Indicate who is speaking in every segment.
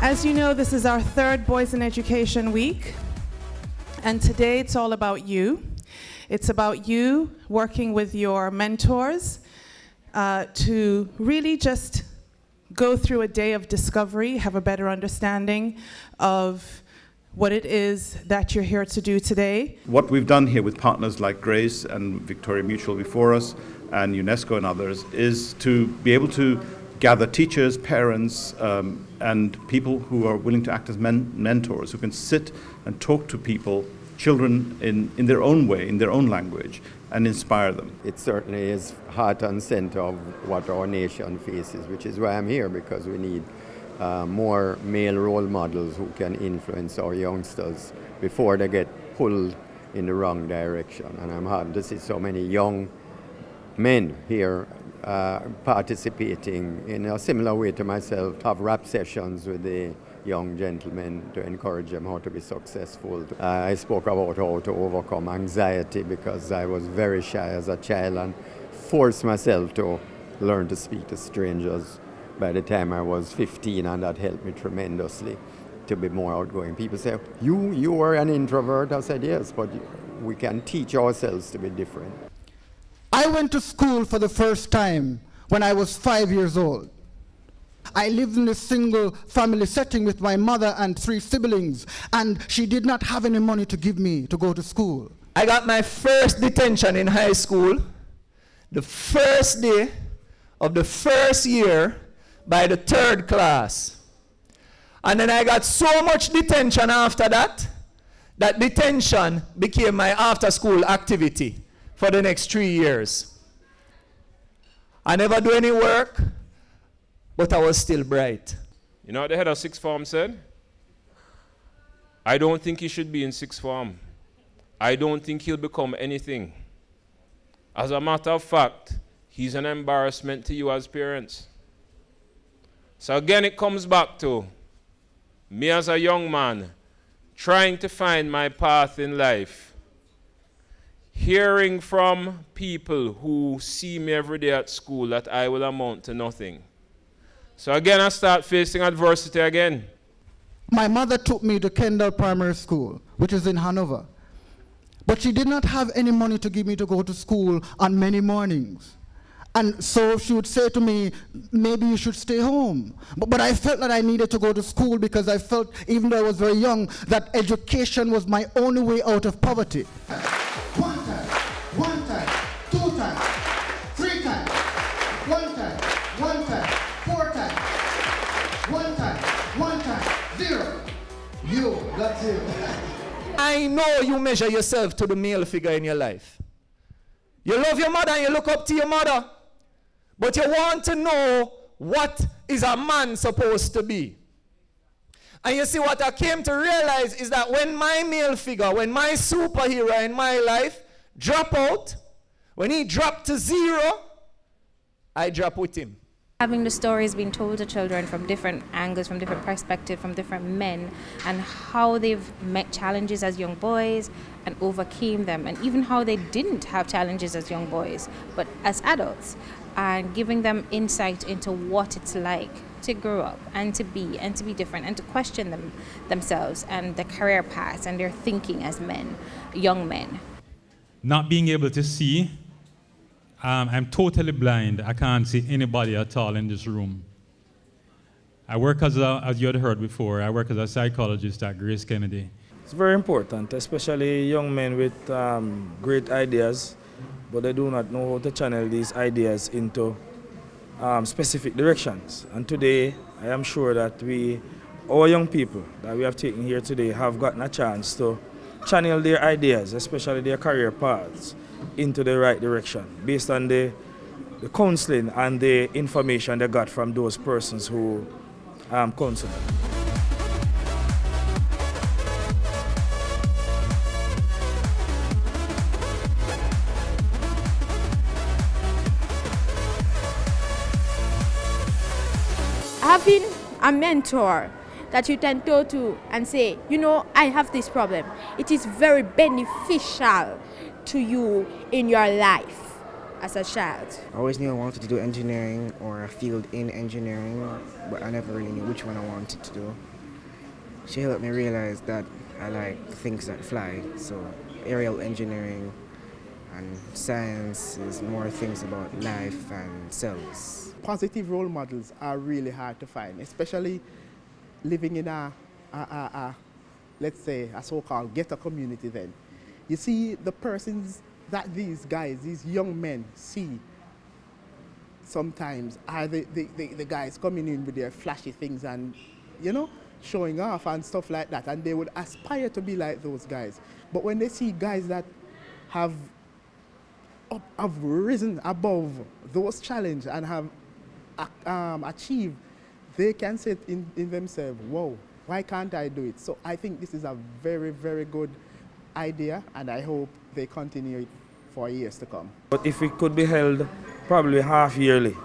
Speaker 1: As you know, this is our third Boys in Education Week, and today it's all about you. It's about you working with your mentors to really just go through a day of discovery, have a better understanding of what it is that you're here to do today.
Speaker 2: What we've done here with partners like Grace and Victoria Mutual before us and UNESCO and others is to be able to gather teachers, parents, and people who are willing to act as mentors, who can sit and talk to people, children in their own way, in their own language, and inspire them.
Speaker 3: It certainly is heart and center of what our nation faces, which is why I'm here, because we need more male role models who can influence our youngsters before they get pulled in the wrong direction. And I'm happy to see so many young men here participating in a similar way to myself, have rap sessions with the young gentlemen to encourage them how to be successful. I spoke about how to overcome anxiety because I was very shy as a child and forced myself to learn to speak to strangers by the time I was 15, and that helped me tremendously to be more outgoing. People say, you are an introvert? I said, yes, but we can teach ourselves to be different.
Speaker 4: I went to school for the first time when I was 5 years old. I lived in a single family setting with my mother and 3 siblings, and she did not have any money to give me to go to school.
Speaker 5: I got my first detention in high school, the first day of the first year by the 3rd class. And then I got so much detention after that, that detention became my after-school activity for the next 3 years. I never do any work, but I was still bright.
Speaker 6: You know what the head of sixth form said? I don't think he should be in sixth form. I don't think he'll become anything. As a matter of fact, he's an embarrassment to you as parents. So again, it comes back to me as a young man trying to find my path in life. Hearing from people who see me every day at school that I will amount to nothing. So again, I start facing adversity again.
Speaker 4: My mother took me to Kendall Primary School, which is in Hanover. But she did not have any money to give me to go to school on many mornings. And so she would say to me, maybe you should stay home. But I felt that I needed to go to school because I felt, even though I was very young, that education was my only way out of poverty. One time, 2 times, 3 times, 1 time, 4 times, 1 time, 0. That's it.
Speaker 5: I know you measure yourself to the male figure in your life. You love your mother and you look up to your mother, but you want to know what is a man supposed to be. And you see, what I came to realize is that when my male figure, when my superhero in my life drop out, when he dropped to 0, I drop with him.
Speaker 7: Having the stories being told to children from different angles, from different perspectives, from different men, and how they've met challenges as young boys and overcame them, and even how they didn't have challenges as young boys, but as adults, and giving them insight into what it's like to grow up and to be different and to question themselves and their career paths and their thinking as men, young men.
Speaker 8: Not being able to see, I'm totally blind. I can't see anybody at all in this room. I work as you had heard before, I work as a psychologist at Grace Kennedy.
Speaker 9: It's very important, especially young men with great ideas, but they do not know how to channel these ideas into specific directions. And today, I am sure that our young people that we have taken here today have gotten a chance to channel their ideas, especially their career paths, into the right direction based on the counseling and the information they got from those persons who counsel them.
Speaker 10: Having a mentor that you can go to and say, you know, I have this problem. It is very beneficial to you in your life as a child.
Speaker 11: I always knew I wanted to do engineering or a field in engineering, but I never really knew which one I wanted to do. She helped me realize that I like things that fly. So aerial engineering and science is more things about life and cells.
Speaker 12: Positive role models are really hard to find, especially living in let's say, a so-called ghetto community then. You see the persons that these guys, these young men see sometimes are the guys coming in with their flashy things and, showing off and stuff like that, and they would aspire to be like those guys. But when they see guys that have risen above those challenges and have achieved, they can say in themselves, whoa, why can't I do it? So I think this is a very, very good idea, and I hope they continue it for years to come.
Speaker 9: But if it could be held probably half yearly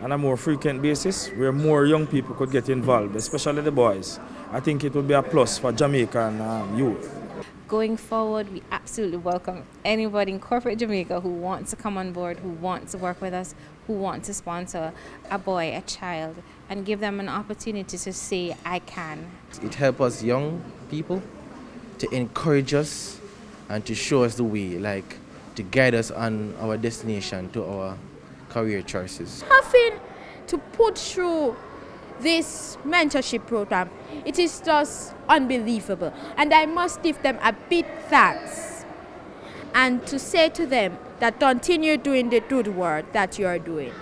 Speaker 9: on a more frequent basis, where more young people could get involved, especially the boys, I think it would be a plus for Jamaican youth.
Speaker 7: Going forward, we absolutely welcome anybody in corporate Jamaica who wants to come on board, who wants to work with us, who wants to sponsor a boy, a child, and give them an opportunity to say, I can.
Speaker 11: It helps us young people to encourage us and to show us the way, like to guide us on our destination to our career choices.
Speaker 10: Having to put through this mentorship program, it is just unbelievable, and I must give them a big thanks and to say to them that continue doing the good work that you are doing.